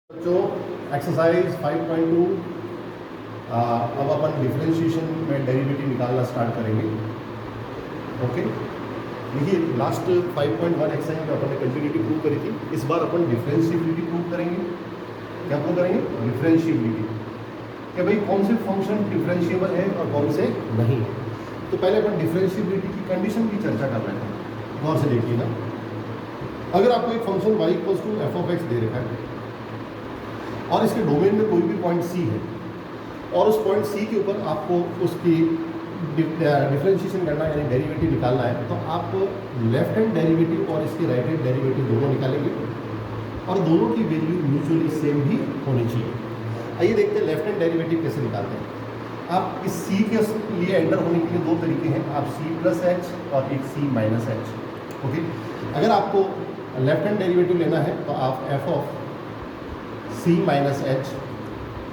बच्चों एक्सरसाइज 5.2 अब अपन डिफरेंशिएशन में डेरिवेटिव निकालना स्टार्ट करेंगे। ओके, देखिए लास्ट 5.1 एक्सरसाइज में अपन ने कंटिन्यूटी प्रूव करी थी। इस बार अपन डिफरेंशिएबिलिटी प्रूव करेंगे। क्या प्रूव करेंगे? डिफरेंशिएबिलिटी, कि भाई कौन से फंक्शन डिफरेंशिएबल है और कौन से नहीं है। तो पहले अपन डिफरेंशिएबिलिटी की कंडीशन की चर्चा कर रहे हैं। गौर से देखिए ना, अगर आपको एक function y equals to F of X दे रखा है और इसके डोमेन में कोई भी पॉइंट c है और उस पॉइंट c के ऊपर आपको उसकी डिफरेंशिएशन करना है, यानी डेरिवेटिव निकालना है, तो आप लेफ्ट हैंड डेरिवेटिव और इसके राइट हैंड डेरिवेटिव दोनों निकालेंगे और दोनों की वैल्यू म्यूचुअली सेम भी होनी चाहिए। आइए देखते हैं लेफ्ट हैंड डेरिवेटिव कैसे निकालते हैं। आप इस c के लिए एंटर होने के लिए दो तरीके हैं, आप c प्लस एच और एक c माइनस एच। ओके, अगर आपको लेफ्ट हैंड डेरिवेटिव लेना है तो आप f of c minus h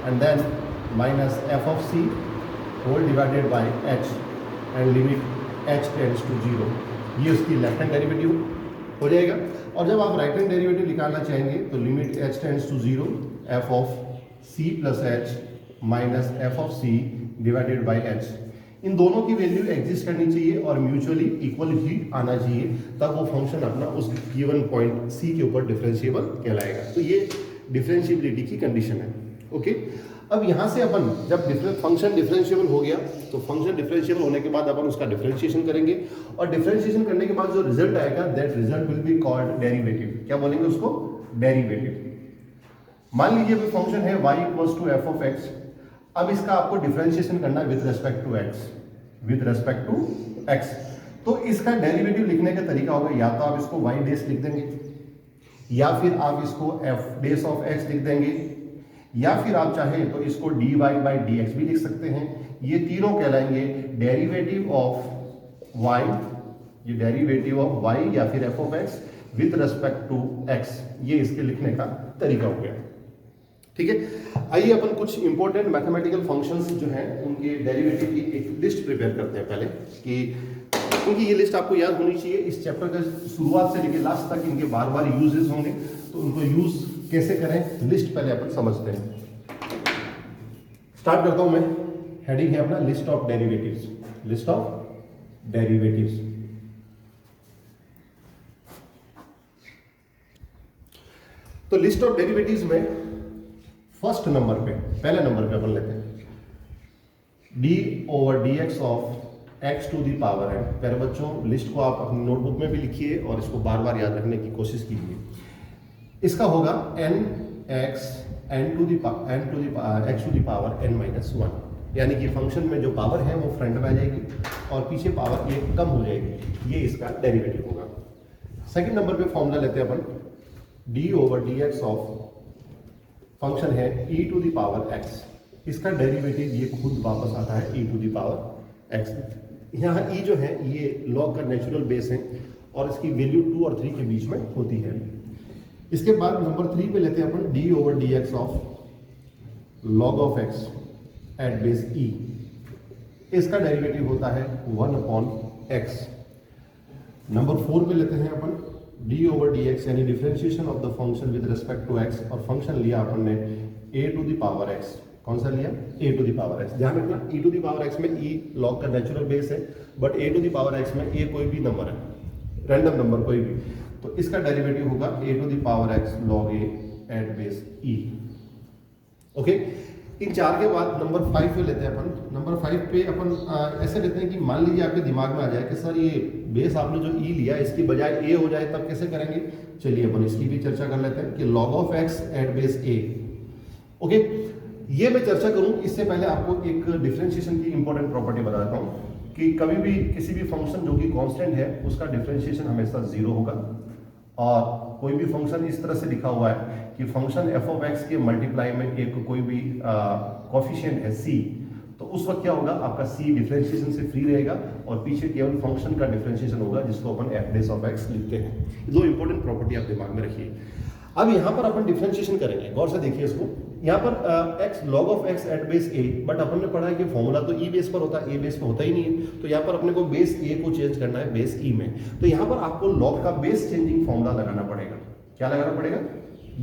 and then minus f of c whole divided by h and limit h tends to 0, ये उसकी लेफ्ट हैंड डेरिवेटिव हो जाएगा। और जब आप राइट हैंड डेरिवेटिव निकालना चाहेंगे तो limit h tends to 0 f of c plus h minus f of c divided by h। इन दोनों की वैल्यू एग्जिस्ट करनी चाहिए और म्यूचुअली इक्वल ही आना चाहिए, तब वो फंक्शन अपना उस गिवन पॉइंट c के ऊपर डिफरेंशिएबल कहलाएगा। तो ये डिफरेंशिएबिलिटी की कंडीशन है। ओके, अब यहाँ से अपन जब फंक्शन डिफरेंशिएबल हो गया तो फंक्शन डिफरेंशिएबल होने के बाद अपन उसका डिफरेंशिएशन करेंगे और डिफरेंशिएशन करने के बाद जो रिजल्ट आएगा that result will be called derivative. क्या बोलेंगे उसको? डेरिवेटिव। मान लीजिए अभी फंक्शन है y equals to F of x. अब इसका आपको डिफरेंशिएशन करना है with respect to x, with respect to x. तो इसका डेरिवेटिव लिखने का तरीका होगा, या तो आप इसको y डेस लिख देंगे, या फिर आप इसको f डेस ऑफ x लिख देंगे, या फिर आप चाहें तो इसको dy बाई dx भी लिख सकते हैं। ये तीनों कहलाएंगे डेरिवेटिव ऑफ y, ये डेरिवेटिव ऑफ y या फिर f of x with respect to x, ये इसके लिखने का तरीका हो गया। ठीक है, आइए अपन कुछ इंपॉर्टेंट मैथमेटिकल फंक्शंस जो हैं उनके डेरिवेटिव की एक लिस्ट प्रिपेयर करते हैं पहले, कि क्योंकि ये लिस्ट आपको याद होनी चाहिए। इस चैप्टर का शुरुआत से लेकर लास्ट तक इनके बार बार यूजेस होंगे, तो उनको यूज कैसे करें लिस्ट पहले अपन समझते हैं। स्टार्ट करता हूं मैं। हेडिंग है अपना list of derivatives, list of derivatives. तो लिस्ट ऑफ डेरिवेटिव्स में फर्स्ट नंबर पे, पहले नंबर पे अपन लेते हैं d over D x of x to the power n. प्यारे बच्चों, लिस्ट को आप अपनी नोटबुक में भी लिखिए और इसको बार बार याद रखने की कोशिश कीजिए। इसका होगा n x n to the x to the power n minus 1, यानी कि फंक्शन में जो पावर है वो फ्रंट में आ जाएगी और पीछे पावर एक कम हो जाएगी, ये इसका डेरिवेटिव होगा। सेकंड नंबर पे फॉर्मूला लेते हैं अपन D over D x of function है e to the power x। इसका डेरिवेटिव ये खुद वापस आता है e to the power x। यहाँ e जो है ये लॉग का नेचुरल बेस है और इसकी वैल्यू 2 और 3 के बीच में होती है। इसके बाद नंबर 3 पे लेते हैं अपन d over D x of log of x at base e। इसका डेरिवेटिव होता है 1 अपॉन x। नंबर 4 पे लेते हैं अपन d ओवर डी एक्स, यानी differentiation of the function with respect to x, और फंक्शन लिया अपन ने a to the power x। कौन सा लिया? a to the power x। ध्यान रखना e to the power x में e लॉग का नेचुरल बेस है, but a to the power x में a कोई भी नंबर है, रैंडम नंबर कोई भी, तो इसका डेरिवेटिव होगा a to the power x log a at base e। Okay, इन चार के बाद नंबर 5 पे लेते हैं अपन। नंबर 5 पे अपन ऐसे लेते हैं कि मान लीजिए आपके दिमाग में आ जाए कि सर ये बेस आपने जो e लिया इसकी बजाय a हो जाए, तब कैसे करेंगे? चलिए अपन इसकी भी चर्चा कर लेते हैं कि log of x at base a। Okay, ये मैं चर्चा करूं इससे पहले आपको एक डिफरेंशिएशन की इंपॉर्टेंट प्रॉपर्टी बता देता हूं कि कभी भी किसी भी फंक्शन जो कि कांस्टेंट है उसका डिफरेंशिएशन हमेशा 0 होगा, और कोई भी फंक्शन इस तरह से लिखा हुआ है कि फंक्शन एफ ऑफ एक्स के मल्टीप्लाई में एक कोई भी कोफिशिएंट है c, तो उस वक्त क्या होगा? आपका c डिफरेंशिएशन से फ्री रहेगा और पीछे केवल फंक्शन का डिफरेंशिएशन होगा, जिसको अपन एफ डेस ऑफ एक्स लिखते हैं। दो इंपॉर्टेंट प्रॉपर्टी आप दिमाग में रखिए। अब यहाँ पर अपन डिफरेंशिएशन करेंगे, गौर से देखिए इसको। यहाँ पर x log of x at base a, but अपन ने पढ़ा है कि फॉर्मूला तो e बेस पर होता है, a बेस पर होता ही नहीं है, तो यहाँ पर अपने को बेस a को चेंज करना है बेस e में। तो यहाँ पर आपको लॉग का बेस चेंजिंग फॉर्मूला लगाना पड़ेगा। क्या लगाना पड़ेगा?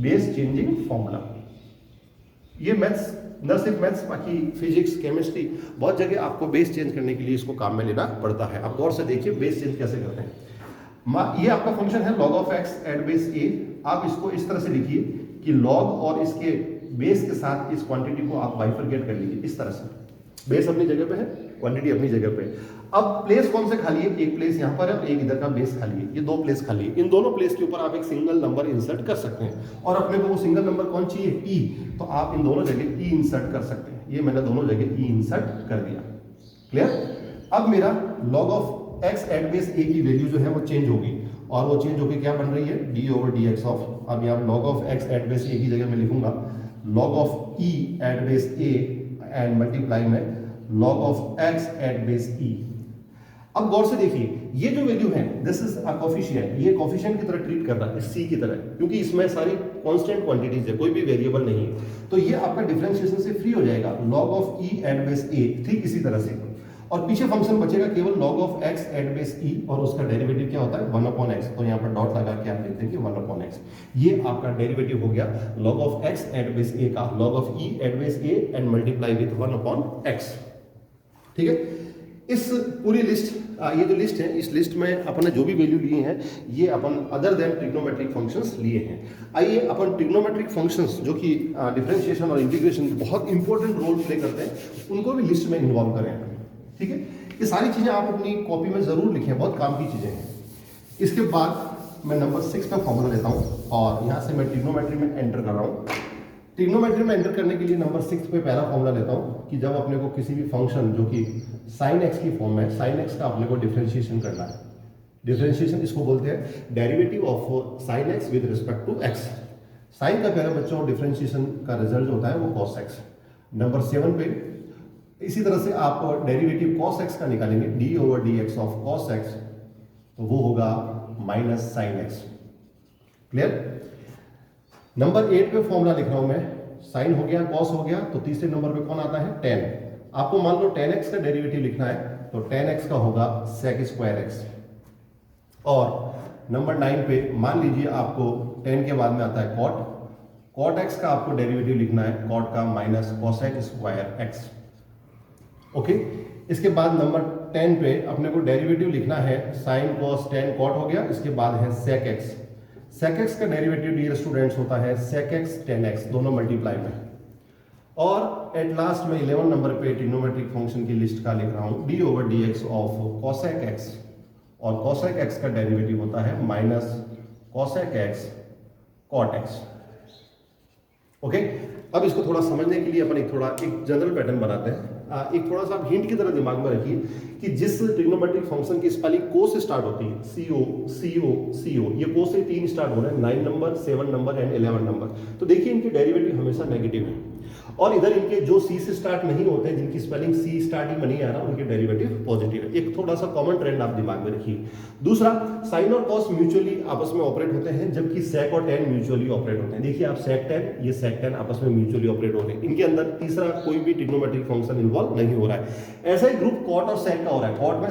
Base changing formula. ये मैथ्स, न सिर्फ मैथ्स, बाकी फिजिक्स, केमिस्ट्री, बहुत जगह आपको बेस चेंज करने के लिए इसको काम में लेना पड़ता है। आप गौर से देखिए बेस चेंज कैसे करते हैं। ये आपका फंक्शन है log of x at base a। आप इसको इस तरह से लिखिए कि log और इसके बेस के साथ इस क्वांटिटी को आप बाइफरकेट कर लीजिए इस तरह से। बेस अपनी जगह पे है, क्वांटिटी अपनी जगह पे है। अब प्लेस कौन से खाली है? एक प्लेस यहाँ पर है और एक इधर का बेस खाली है। ये दो प्लेस खाली है। इन दोनों प्लेस के ऊपर आप एक सिंगल नंबर इंसर्ट कर सकते हैं और अपने को वो सिंगल नंबर कौन चाहिए? ई। तो आप इन दोनों जगह ई इंसर्ट कर सकते हैं। ये मैंने दोनों जगह ई इंसर्ट कर दिया। क्लियर? अब मेरा log of x at base a की वैल्यू जो है वो चेंज होगी और वो चेंज होकर क्या बन रही है? d ओवर dx ऑफ, अब यहाँ log of x at base a की जगह मैं लिखूंगा log of e at base a and multiply में log of x at base e। अब गौर से देखिए ये जो वैल्यू है दिस इज अ कोफिशिएंट, ये कोफिशिएंट की तरह ट्रीट कर रहा है c की तरह, क्योंकि इसमें सारी कांस्टेंट क्वांटिटीज है, कोई भी वेरिएबल नहीं है। तो ये आपका डिफरेंशिएशन से फ्री हो जाएगा log of e at base a, ठीक इसी तरह से। और पीछे फंक्शन बचेगा केवल log of x at base e और उसका डेरिवेटिव क्या होता है? 1 अपॉन x। तो यहाँ पर डॉट लगा के आप लिखते हैं कि 1 अपॉन x। ये आपका डेरिवेटिव हो गया log of x at base a का, log of e at base a and multiply with 1 upon x। ठीक है? इस पूरी लिस्ट, ये जो लिस्ट है, इस लिस्ट में अपन ने जो भी वैल्यू लिए हैं ये अपन अदर देन ट्रिग्नोमेट्रिक फंक्शंस लिए हैं। आइए अपन ट्रिग्नोमेट्रिक फंक्शंस जो कि डिफरेंशिएशन और इंटीग्रेशन बहुत इंपॉर्टेंट रोल प्ले करते हैं उनको भी लिस्ट में इन्वॉल्व करें। ठीक है? ये सारी चीजें आप अपनी कॉपी में जरूर लिखें, बहुत काम की चीजें हैं। इसके बाद मैं नंबर 6 का फॉर्मूला लेता हूं और यहां से मैं ट्रिग्नोमेट्री में एंटर कर रहा हूं। ट्रिग्नोमेट्री में एंटर करने के लिए नंबर 6 पे पहला फॉर्मूला लेता हूं कि जब अपने को किसी भी फंक्शन जो कि साइन एक्स की फॉर्म में, साइन एक्स का अपने को डिफरेंशिएशन करना है। डिफरेंशिएशन इसको बोलते हैं derivative of sine x with respect to x. Sine का प्यारे बच्चों डिफरेंशिएशन का रिजल्ट जो होता है वो कॉस एक्स। नंबर 7 पे इसी तरह से आप डेरिवेटिव कॉस एक्स का निकालेंगे, D over D x of cos x, तो वो होगा minus sine x. Clear? Number 8 पे फॉर्मूला लिख रहा हूं मैं, साइन हो गया, कॉस हो गया, तो तीसरे नंबर पे कौन आता है? टेन। आपको मान लो टेन एक्स का डेरिवेटिव लिखना है तो टेन एक्स का होगा सेक स्क्वायर एक्स। और नंबर 9 पे मान लीजिए आपको 10 के बाद में आता है कॉट, कॉट एक्स का आपको डेरिवेटिव लिखना है कॉट का minus cosec square x. Okay? इसके बाद नंबर 10 पे अपने को डेरिवेटिव लिखना है साइन कॉस टेन कॉट हो गया, इसके बाद है सेक एक्स। सेक एक्स का डेरिवेटिव डियर स्टूडेंट्स होता है सेक एक्स टेन एक्स, दोनों मल्टीप्लाई में। और एट लास्ट में 11 नंबर पे ट्रिग्नोमेट्रिक फंक्शन की लिस्ट का लिख रहा हूं d over D x of cosec x, और कॉसेक एक्स का डेरिवेटिव होता है minus cosec x cot x. Okay? अब इसको थोड़ा समझने के लिए अपन एक जनरल पैटर्न बनाते हैं। एक थोड़ा सा हिंट की तरह दिमाग में रखिए कि जिस ट्रिग्नोमेट्रिक फंक्शन की स्पेलिंग को से स्टार्ट होती है, सीओ सीओ सीओ, ये को से 3 स्टार्ट हो रहे हैं, 9 नंबर, 7 नंबर एंड 11 नंबर। तो देखिए इनके डेरिवेटिव हमेशा नेगेटिव है। और इधर इनके जो सी से स्टार्ट नहीं होते हैं, जिनकी स्पेलिंग सी स्टार्टिंग में नहीं आ रहा, उनके डेरिवेटिव पॉजिटिव है। एक थोड़ा सा कॉमन ट्रेंड आप दिमाग में रखिए। दूसरा, साइन और कॉस म्यूचुअली आपस में ऑपरेट होते हैं, जबकि सेक और टेन म्यूचुअली ऑपरेट होते हैं। देखिए आप सेक टेन, ये सेक टेन आपस में म्यूचुअली ऑपरेट हो रहे हैं। इनके अंदर तीसरा कोई भी ट्रिग्नोमेट्रिक फंक्शन इन्वॉल्व नहीं हो रहा है। ऐसा ही ग्रुप कॉट और सेक का हो रहा है। कॉट में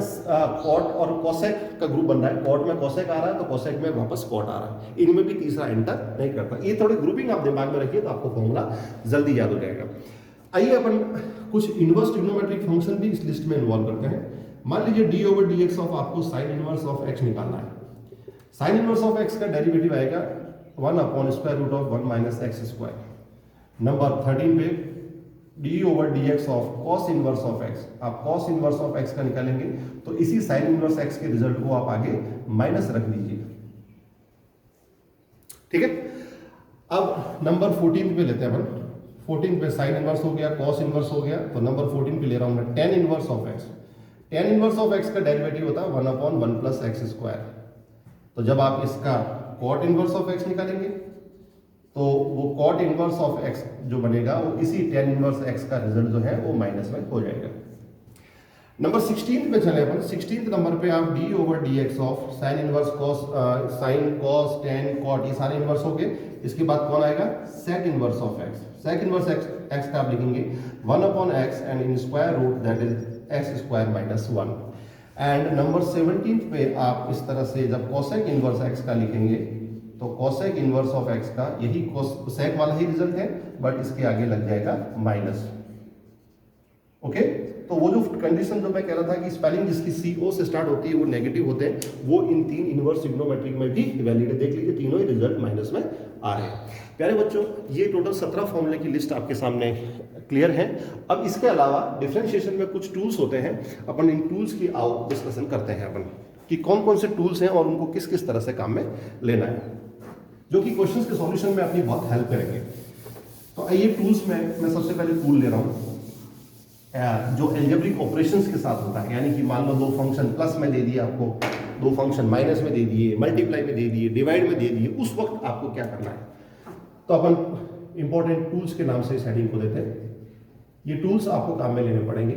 कॉट और कॉसेक का ग्रुप बन रहा है, कॉट में कॉसेक आ रहा है तो कॉसेक में वापस कॉट आ रहा है। इनमें भी तीसरा एंटर नहीं करता। ये थोड़े ग्रुपिंग आप दिमाग में रखिए तो आपको फॉर्मूला जल्दी याद हो जाएगा। आइए अपन कुछ इनवर्स ट्रिग्नोमेट्रिक फंक्शन भी इस लिस्ट में इन्वॉल्व करते हैं। मान लीजिए d over D x of आपको साइन इनवर्स ऑफ एक्स निकालना है। साइन इनवर्स ऑफ एक्स का डेरिवेटिव आएगा 1 upon square root of 1 minus x square. Number 13 पे d over D x of cos inverse of x, आप cos inverse of x का निकालेंगे तो इसी साइन इनवर्स एक्स के रिजल्ट को आप आगे माइनस रख दीजिए। ठीक है? अब नंबर 14 पे लेते हैं अपन। 14 पे साइन इनवर्स हो गया, कॉस इनवर्स हो गया, तो नंबर 14 पे ले रहा हूं मैं tan inverse of x. Tan inverse of x का डेरिवेटिव होता है 1 अपॉन 1 प्लस एक्स स्क्वायर। तो जब आप इसका कॉट इनवर्स ऑफ एक्स निकालेंगे तो वो कॉट इनवर्स ऑफ एक्स जो बनेगा वो इसी टेन इनवर्स एक्स का रिजल्ट जो है वो माइनस में हो जाएगा। नंबर 16 पे चले अपन। 16 नंबर पे आप d over D x of sine inverse cos, sine cos tan cot, ये सारे इनवर्स हो गए। इसके बाद कौन आएगा? Sec inverse of x. Sec inverse x का आप लिखेंगे 1 upon x and in square root that is x square minus 1। And number 17 पे आप इस तरह से जब कॉसेक इनवर्स एक्स का लिखेंगे तो कोसेक इनवर्स ऑफ एक्स का यही कोसेक वाला ही रिजल्ट है, बट इसके आगे लग जाएगा माइनस। ओके, तो वो जो कंडीशन जो मैं कह रहा था कि स्पेलिंग जिसकी CO से स्टार्ट होती है वो नेगेटिव होते हैं, वो इन 3 इनवर्स ट्रिग्नोमेट्रिक में भी वैलिड है। देख लीजिए तीनों ही रिजल्ट माइनस में आ रहे हैं। प्यारे बच्चों, ये टोटल 17 फॉर्मूले की लिस्ट आपके सामने क्लियर है। अब इसके अलावा डिफरेंशिएशन में कुछ टूल्स होते हैं, अपन इन टूल्स की आओ डिस्कशन करते हैं अपन कि कौन कौन से टूल्स हैं और उनको किस किस तरह से काम में लेना है, जो कि क्वेश्चंस के सॉल्यूशन में अपनी बहुत हेल्प करेंगे। तो आइए टूल्स में मैं सबसे पहले टूल ले रहा हूँ जो एल्जेब्रिक ऑपरेशंस के साथ होता है, यानी कि मान लो 2 फंक्शन प्लस में दे दिए आपको, 2 फंक्शन माइनस में दे दिए, मल्टीप्लाई में दे दिए, डिवाइड में दे दिए, उस वक्त आपको क्या करना है। तो अपन इंपॉर्टेंट टूल्स के नाम से इस हेडिंग को देते हैं। ये टूल्स आपको काम में लेने पड़ेंगे।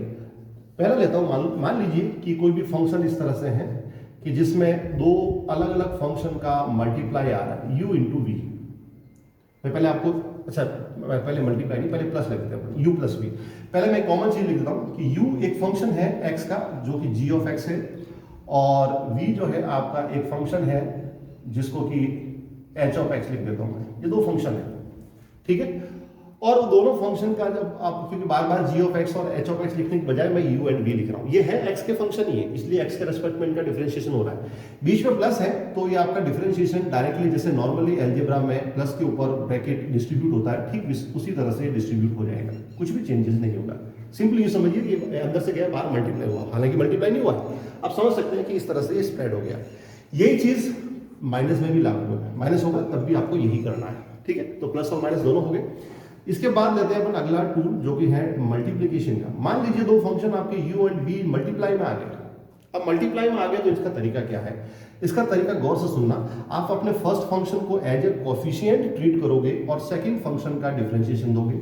पहला लेता हूँ, मान लीजिए कि कोई भी फंक्शन इस तरह से है कि जिसमें 2 अलग अलग फंक्शन का मल्टीप्लाई आ रहा है, u इंटू वी। मैं पहले आपको, अच्छा पहले मल्टीप्लाई नहीं, पहले प्लस लिख देते हैं, u प्लस वी। पहले मैं कॉमन चीज लिख देता हूँ कि u एक फंक्शन है x का जो कि g ऑफ x है, और v जो है आपका एक फंक्शन है जिसको कि h ऑफ x लिख देता हूँ मैं। ये 2 फंक्शन है, ठीक है। और दोनों फंक्शन का जब आप, क्योंकि बार बार g ऑफ x और h ऑफ x लिखने के बजाय मैं u एंड v लिख रहा हूँ, ये है x के फंक्शन ही है, इसलिए x के रेस्पेक्ट में इनका डिफरेंशिएशन हो रहा है। बीच में प्लस है तो ये आपका डिफरेंशिएशन डायरेक्टली जैसे नॉर्मली अलजेब्रा में प्लस के ऊपर ब्रैकेट डिस्ट्रीब्यूट होता है, ठीक उसी तरह से डिस्ट्रीब्यूट हो जाएगा, कुछ भी चेंजेस नहीं होगा। सिंपली ये समझिए कि अंदर से गया बाहर मल्टीप्लाई हुआ, हालांकि मल्टीप्लाई नहीं हुआ है। आप समझ सकते हैं कि इस तरह से ये स्प्रेड हो गया। यही चीज माइनस में भी लागू होगा, माइनस होगा तब भी आपको यही करना है, ठीक है। तो प्लस और माइनस दोनों हो गए। इसके बाद लेते हैं अपन अगला टूल जो कि है मल्टीप्लिकेशन का। मान लीजिए 2 फंक्शन आपके u एंड v मल्टीप्लाई में आ गए। अब मल्टीप्लाई में आ गए तो इसका तरीका क्या है, इसका तरीका गौर से सुनना। आप अपने फर्स्ट फंक्शन को एज ए कोफिशिएंट ट्रीट करोगे और सेकंड फंक्शन का डिफरेंशिएशन दोगे।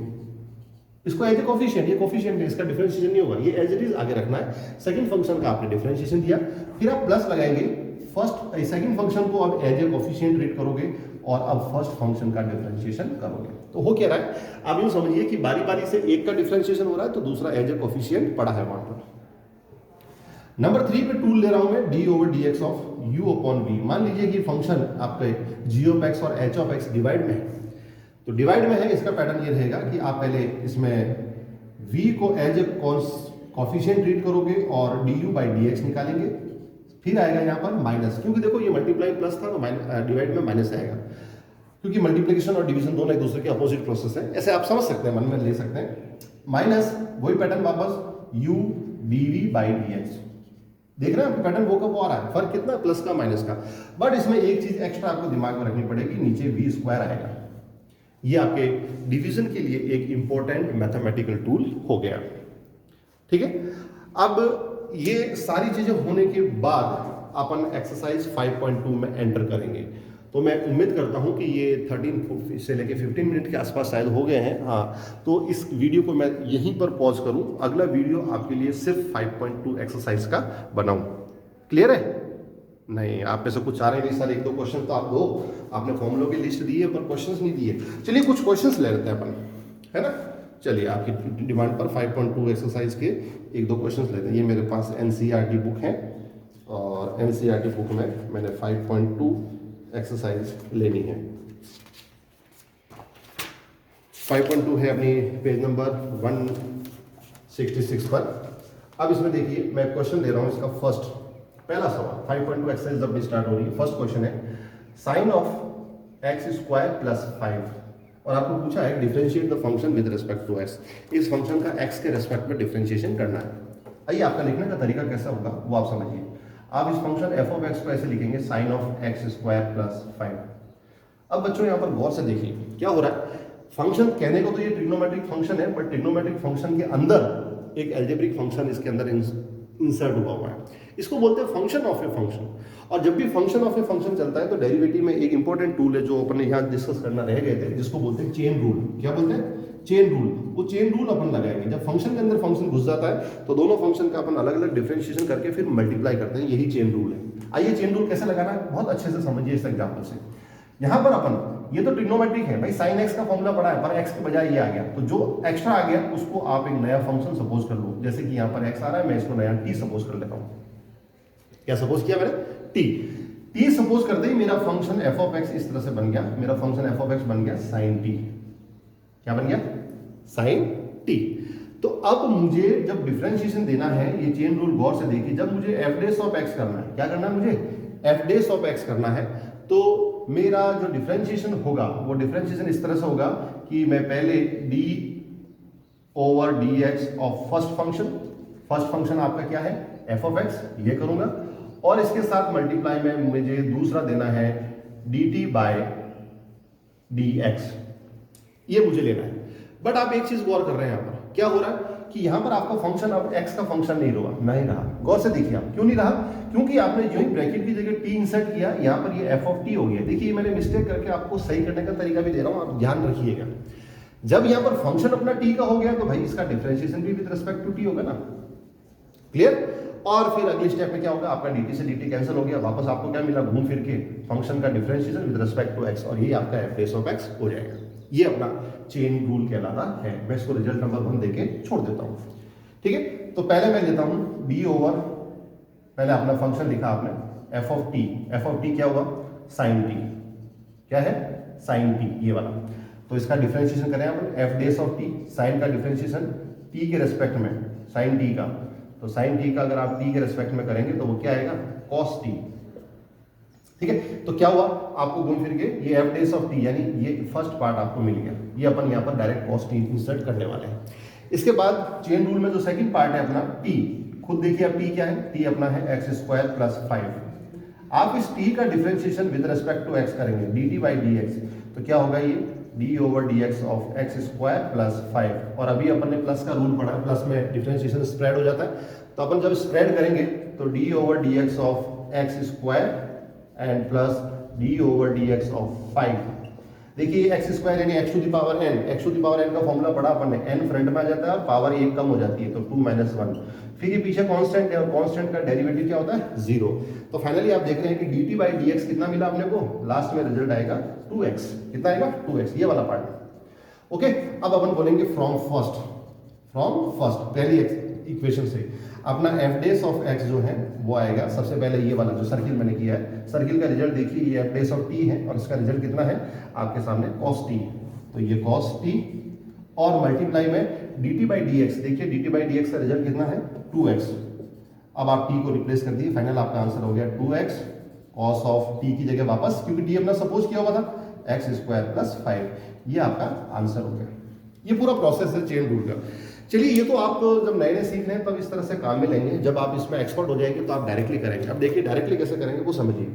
इसको एज ए कोफिशिएंट, ये कोफिशिएंट है, इसका डिफरेंशिएशन नहीं होगा, ये एज इट इज आगे रखना है। सेकंड फंक्शन का आपने डिफरेंशिएशन दिया, फिर आप प्लस लगाएंगे, सेकंड फंक्शन को अब एज ए कोफिशिएंट ट्रीट करोगे और अब फर्स्ट फंक्शन का डिफरेंशिएशन करोगे। तो हो क्या रहा है, आप यूं समझिए कि बारी बारी से एक का डिफरेंशिएशन हो रहा है तो दूसरा एज ए कोफिशिएंट पड़ा है वहां पर। नंबर 3 पे टूल ले रहा हूं मैं d over dx of u upon v। मान लीजिए कि फंक्शन आपके g ऑफ x और h ऑफ x डिवाइड में है, तो डिवाइड में है, इसका पैटर्न ये रहेगा कि आप पहले इसमें v को एज ए कोफिशिएंट ट्रीट करोगे और du बाई dx निकालेंगे, फिर आएगा यहाँ पर माइनस, क्योंकि देखो ये मल्टीप्लाई प्लस था तो डिवाइड में माइनस आएगा, क्योंकि मल्टीप्लिकेशन और डिवीजन दोनों एक दूसरे के अपोजिट प्रोसेस है। ऐसे आप समझ सकते हैं, मन में ले सकते हैं। माइनस वही पैटर्न वापस u dv बाई dx। देख रहे हैं पैटर्न वो का वो आ रहा है, फर्क कितना, प्लस का माइनस का। बट इसमें एक चीज एक्स्ट्रा आपको दिमाग में रखनी पड़ेगी, नीचे v स्क्वायर आएगा। ये आपके डिवीजन के लिए एक इंपॉर्टेंट मैथमेटिकल टूल हो गया, ठीक है। अब ये सारी चीजें होने के बाद अपन एक्सरसाइज 5.2 में एंटर करेंगे। तो मैं उम्मीद करता हूं कि ये 13 से लेके 15 मिनट के आसपास शायद हो गए हैं। हाँ, तो इस वीडियो को मैं यहीं पर पॉज करूं, अगला वीडियो आपके लिए सिर्फ 5.2 एक्सरसाइज का बनाऊं। क्लियर है? नहीं, आप में से कुछ आ रहे नहीं सर, 1-2 क्वेश्चन तो आप दो, आपने फॉर्मूलों की लिस्ट दी है पर क्वेश्चंस नहीं दिए। चलिए कुछ क्वेश्चंस ले लेते हैं अपन, है ना। चलिए आपकी डिमांड पर 5.2 एक्सरसाइज के 1-2 क्वेश्चंस लेते हैं। ये मेरे पास एनसीईआरटी बुक है और एनसीईआरटी बुक में मैंने 5.2 एक्सरसाइज लेनी है। 5.2 है अपनी पेज नंबर 166 पर। अब इसमें देखिए मैं क्वेश्चन ले रहा हूँ, इसका फर्स्ट पहला सवाल 5.2 एक्सरसाइज जब भी स्टार्ट हो रही है, फर्स्ट क्वेश्चन है sine of x square plus 5, और आपको पूछा है differentiate the function with respect to x. इस फंक्शन का एक्स के रिस्पेक्ट में डिफरेंशिएशन करना है। आइए आपका लिखने का तरीका कैसा होगा वो आप समझिए। आप इस फंक्शन एफ ऑफ एक्स को ऐसे लिखेंगे sine of x square plus 5। अब बच्चों यहाँ पर गौर से देखिए क्या हो रहा है। फंक्शन कहने को तो ये ट्रिग्नोमेट्रिक फंक्शन है, बट ट्रिग्नोमेट्रिक फंक्शन के अंदर एक एल्जेब्रिक फंक्शन इसके अंदर इंसर्ट हुआ हुआ है। इसको बोलते हैं फंक्शन ऑफ ए फंक्शन। और जब भी फंक्शन ऑफ ए फंक्शन चलता है तो डेरिवेटिव में एक इंपॉर्टेंट टूल है जो अपने यहाँ डिस्कस करना रह गए थे, जिसको बोलते हैं चेन रूल। क्या बोलते हैं? Chain rule. वो चेन रूल अपन लगाएंगे जब फंक्शन के अंदर फंक्शन घुस जाता है तो दोनों फंक्शन का अपन अलग अलग डिफरेंशिएशन करके फिर मल्टीप्लाई करते हैं। यही चेन रूल है। आइए चेन रूल कैसे लगाना है बहुत अच्छे से समझिए इस एग्जाम्पल से। यहाँ पर अपन, ये तो ट्रिग्नोमेट्रिक है भाई, साइन एक्स का फॉर्मूला पड़ा है पर एक्स के बजाय ये आ गया, तो जो एक्स्ट्रा आ गया उसको आप एक नया फंक्शन सपोज कर लो। जैसे कि यहाँ पर एक्स आ रहा है, मैं इसको नया टी सपोज कर लेता हूँ। क्या सपोज किया मैंने? टी। टी सपोज करते ही मेरा फंक्शन एफ ऑफ एक्स इस तरह से बन गया, मेरा फंक्शन एफ ऑफ एक्स बन गया साइन टी। क्या बन गया? Sine t. तो अब मुझे जब डिफरेंशिएशन देना है, ये चेन रूल गौर से देखिए, जब मुझे एफ डेस ऑफ एक्स करना है, क्या करना है मुझे? एफ डेस ऑफ एक्स करना है, तो मेरा जो डिफरेंशिएशन होगा वो डिफरेंशिएशन इस तरह से होगा कि मैं पहले D over D x of first function आपका क्या है? एफ ऑफ एक्स, ये करूंगा, और इसके साथ मल्टीप्लाई में मुझे दूसरा देना है d t by d x, ये मुझे लेना है। बट आप एक चीज गौर कर रहे हैं, यहां पर क्या हो रहा है कि यहां पर आपका फंक्शन अब x का फंक्शन नहीं रहा। गौर से देखिए आप, क्यों नहीं रहा? क्योंकि आपने जो ही ब्रैकेट की जगह t इंसर्ट किया, यहां पर ये f ऑफ t हो गया। देखिए मैंने मिस्टेक करके आपको सही करने का तरीका भी दे रहा हूं, आप ध्यान रखिएगा। जब यहां पर फंक्शन अपना t का हो गया तो भाई इसका डिफरेंशिएशन भी विद रिस्पेक्ट टू t होगा ना। क्लियर? और फिर अगले स्टेप में क्या होगा, आपका dt से dt कैंसिल हो गया, वापस आपको क्या मिला? घूम फिर के फंक्शन का differentiation with respect to x, और ये आपका f डेस ऑफ x हो जाएगा। ये अपना चेन रूल कहलाता है। मैं इसको रिजल्ट नंबर 1 देके छोड़ देता हूं। ठीक है, तो पहले मैं लेता हूं d ओवर, पहले अपना फंक्शन लिखा आपने f ऑफ t क्या हुआ? Sine t। क्या है? साइन t, ये वाला। तो इसका डिफरेंशिएशन करें अपन, f dash of t, sine का डिफरेंशिएशन t के रेस्पेक्ट में, साइन t का, तो साइन t का अगर आप t के रेस्पेक्ट में करेंगे तो वो क्या आएगा? cos t। ठीक है, तो क्या हुआ, आपको घूम फिर के ये f डेस ऑफ t, यानी ये फर्स्ट पार्ट आपको मिल गया। ये अपन यहाँ पर डायरेक्ट cos t इंसर्ट करने वाले हैं। इसके बाद चेन रूल में जो सेकंड पार्ट है अपना t, खुद देखिए अब t क्या है? t अपना है एक्स स्क्वायर प्लस 5। आप इस t का differentiation with respect to x करेंगे, dt बाई डी एक्स, तो क्या होगा? ये d over D x of x square plus 5। और अभी अपन ने प्लस का रूल पढ़ा, प्लस में डिफरेंशिएशन स्प्रेड हो जाता है, तो अपन जब स्प्रेड करेंगे तो d over D x of x square and plus d over D x of 5। देखिए एक्स स्क्वायर यानी x to the power n, x to the power n का फॉर्मूला पढ़ा अपन ने, एन फ्रंट में आ जाता है और पावर 1 कम हो जाती है, तो 2 माइनस 1। फिर ये पीछे कांस्टेंट है और कांस्टेंट का डेरिवेटिव क्या होता है? 0। तो फाइनली आप देख रहे हैं कि dt बाई डी एक्स कितना मिला अपने को? लास्ट में रिजल्ट आएगा 2x। कितना आएगा? 2x, ये वाला पार्ट। ओके, अब अपन बोलेंगे फ्रॉम फर्स्ट पहली इक्वेशन से अपना f डेस ऑफ x जो है वो आएगा। सबसे पहले ये वाला जो सर्किल मैंने किया है, सर्किल का रिजल्ट देखिए, ये f डेस ऑफ t है और इसका रिजल्ट कितना है आपके सामने? cos t। तो ये cos t और मल्टीप्लाई में dt बाई डी एक्स, देखिए dt बाई डी एक्स का रिजल्ट कितना है? 2x। अब आप t को रिप्लेस कर दिए, फाइनल आपका आंसर हो गया 2x cos ऑफ t की जगह वापस, क्योंकि t अपना सपोज किया हुआ था एक्स स्क्वायर प्लस 5। ये आपका आंसर हो गया। ये पूरा प्रोसेस है चेन रूल का। चलिए, ये तो आप जब नए नए सीख रहे हैं तब इस तरह से काम में लेंगे, जब आप इसमें एक्सपर्ट हो जाएंगे तो आप डायरेक्टली करेंगे। अब देखिए डायरेक्टली कैसे करेंगे वो समझिए।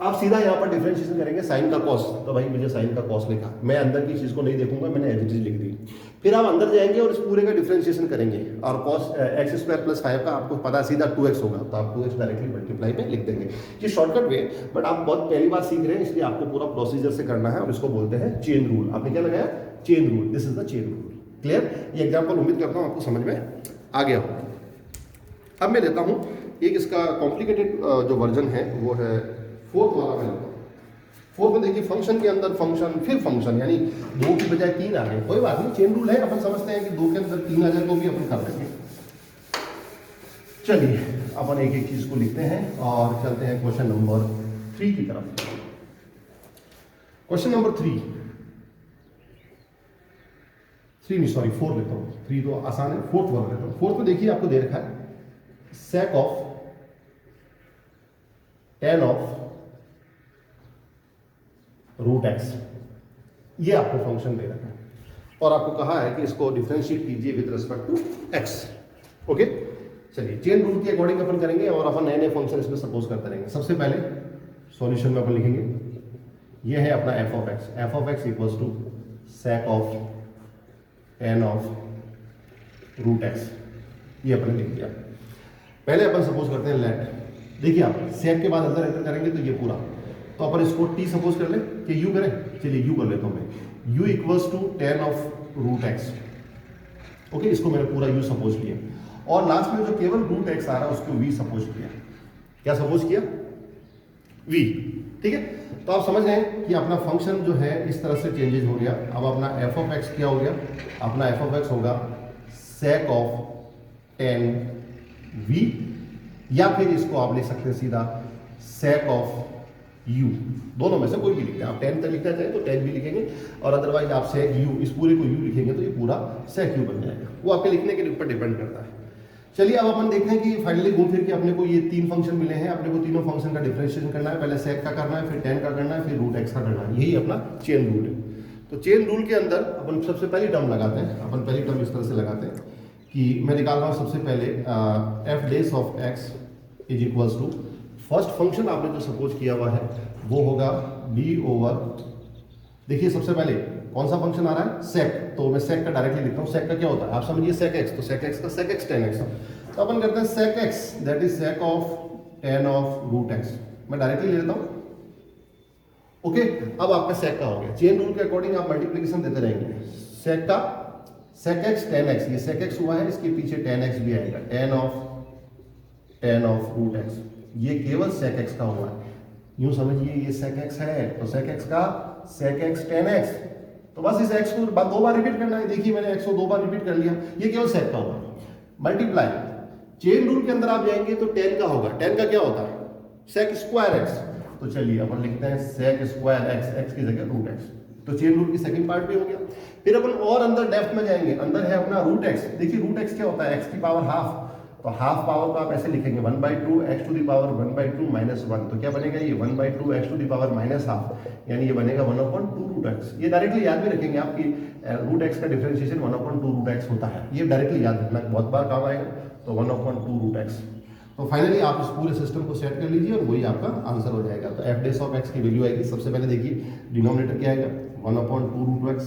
आप सीधा यहाँ पर डिफरेंशिएशन करेंगे साइन का कॉस, तो भाई मुझे साइन का कॉस लिखा, मैं अंदर की चीज़ को नहीं देखूंगा, मैंने एज इट इज लिख दी। फिर आप अंदर जाएंगे और इस पूरे का डिफरेंशिएशन करेंगे, और कॉस एक्स स्क्वायर प्लस 5 का आपको पता सीधा 2x होगा, तो आप 2x डायरेक्टली मल्टीप्लाई में लिख देंगे। ये शॉर्टकट वे, बट आप बहुत पहली बार सीख रहे हैं इसलिए आपको पूरा प्रोसीजर से करना है, और इसको बोलते हैं चेन रूल। आपने क्या लगाया? Chain rule. This is the chain rule. Clear? ये एग्जाम्पल उम्मीद करता हूँ आपको समझ में आ गया हो। अब मैं लेता हूँ एक इसका कॉम्प्लिकेटेड जो वर्जन है वो है फोर्थ वाला। मैं लेता हूँ फोर्थ में, देखिए फंक्शन के अंदर फंक्शन फिर फंक्शन, यानी 2 की बजाय 3 आ गए, कोई बात नहीं, चेन रूल है, अपन समझते हैं कि 2 के अंदर 3 आ जाए तो भी अपन कर देंगे। चलिए अपन एक एक चीज को लिखते हैं और चलते हैं क्वेश्चन नंबर 3 की तरफ। क्वेश्चन नंबर 3 नहीं सॉरी 4 लेता हूँ, 3 तो आसान है, फोर्थ वाला लेता हूँ। फोर्थ में देखिए आपको दे रखा है sec of tan of root x, ये आपको फंक्शन दे रखा है और आपको कहा है कि इसको डिफरेंशिएट कीजिए with respect to x. Okay, चलिए चेन रूल के अकॉर्डिंग अपन करेंगे और अपन नए नए फंक्शन इसमें सपोज करते रहेंगे। सबसे पहले सॉल्यूशन में अपन लिखेंगे, ये है अपना f of x equals to sec of tan of root x, ये अपन लिख दिया। पहले अपन सपोज करते हैं लेट, देखिए आप sec के बाद अंदर एंटर करेंगे तो ये पूरा, तो अपन इसको t सपोज कर ले कि u करें, चलिए u कर लेता हूं मैं, u equals to tan of root x. Okay, इसको मैंने पूरा u सपोज किया और लास्ट में जो केवल रूट एक्स आ रहा है उसको v सपोज किया। क्या सपोज किया? v। ठीक है, तो आप समझ रहे हैं कि अपना फंक्शन जो है इस तरह से चेंजेज हो गया। अब अपना f ऑफ x क्या हो गया? अपना f ऑफ x होगा sec ऑफ tan v, या फिर इसको आप ले सकते हैं सीधा sec ऑफ u, दोनों में से कोई भी लिखते हैं आप। 10 तक लिखना चाहें तो 10 भी लिखेंगे और अदरवाइज आप sec u, इस पूरे को u लिखेंगे तो ये पूरा sec u बन जाएगा। वो आपके लिखने के ऊपर डिपेंड करता है। चलिए अब अपन देखते हैं कि फाइनली घूम फिर के अपने को ये 3 फंक्शन मिले हैं, अपने को तीनों फंक्शन का डिफरेंशिएशन करना है। पहले sec का करना है, फिर tan का करना है, फिर रूट x का करना है। यही अपना चेन रूल है। तो चेन रूल के अंदर अपन सबसे पहली टर्म लगाते हैं। अपन पहली टर्म इस तरह से लगाते हैं कि मैं निकाल रहा हूँ सबसे पहले f dash of x is equals to, first function आपने जो सपोज किया हुआ है वो होगा b ओवर, देखिए सबसे पहले कौन सा फंक्शन आ रहा है sec, तो मैं sec का डायरेक्टली लिखता हूँ। sec का क्या होता है आप समझिए, sec x, तो sec x का sec x tan x, तो अपन करते हैं sec x that is sec of tan of root x, मैं डायरेक्टली ले लेता हूँ। ओके, अब आपका sec का हो गया। चेन रूल के अकॉर्डिंग आप मल्टीप्लिकेशन देते रहेंगे। sec का sec x tan x, ये sec x हुआ है, इसके पीछे tan x भी आएगा, tan ऑफ रूट x, ये केवल sec x का हुआ है। यूं समझिए ये sec x है तो sec x का sec x tan x, तो बस इस x को दो बार रिपीट करना है। देखिए मैंने x को 2 बार रिपीट कर लिया, ये केवल sec का हुआ। मल्टीप्लाई, चेन रूल के अंदर आप जाएंगे तो tan का होगा। tan का क्या होता है sec स्क्वायर x, तो चलिए अपन लिखते हैं sec स्क्वायर x, x की जगह रूट x, तो चेन रूल की सेकंड पार्ट भी हो गया। फिर अपन और अंदर डेप्थ में जाएंगे, अंदर है अपना रूट x। देखिए रूट x क्या होता है, x की पावर हाफ, तो हाफ पावर को आप ऐसे लिखेंगे 1/2 x to the power 1/2 minus 1, तो क्या बनेगा ये 1/2 x to the power minus half, यानी ये बनेगा 1/2 रूट x। ये डायरेक्टली याद भी रखेंगे आप कि रूट x का डिफरेंशिएशन 1/2 रूट x होता है, ये डायरेक्टली याद रखना बहुत बार काम आएगा। तो 1/2 रूट x, तो फाइनली आप इस पूरे सिस्टम को सेट कर लीजिए और वही आपका आंसर हो जाएगा। तो f डेस ऑफ x की वैल्यू आएगी, सबसे पहले देखिए डिनोमिनेटर क्या आएगा 1/2 रूट x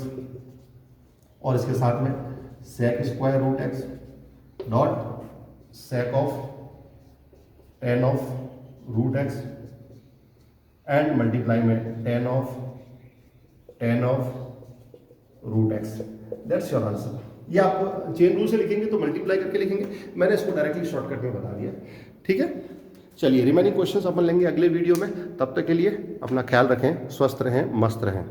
और इसके साथ में sec square root x dot sec of tan of root x and multiply में tan of root x, that's your answer. ये आप चेन रूल से लिखेंगे तो मल्टीप्लाई करके लिखेंगे, मैंने इसको डायरेक्टली शॉर्टकट में बता दिया। ठीक है, चलिए रिमेनिंग क्वेश्चंस अपन लेंगे अगले वीडियो में। तब तक के लिए अपना ख्याल रखें, स्वस्थ रहें, मस्त रहें।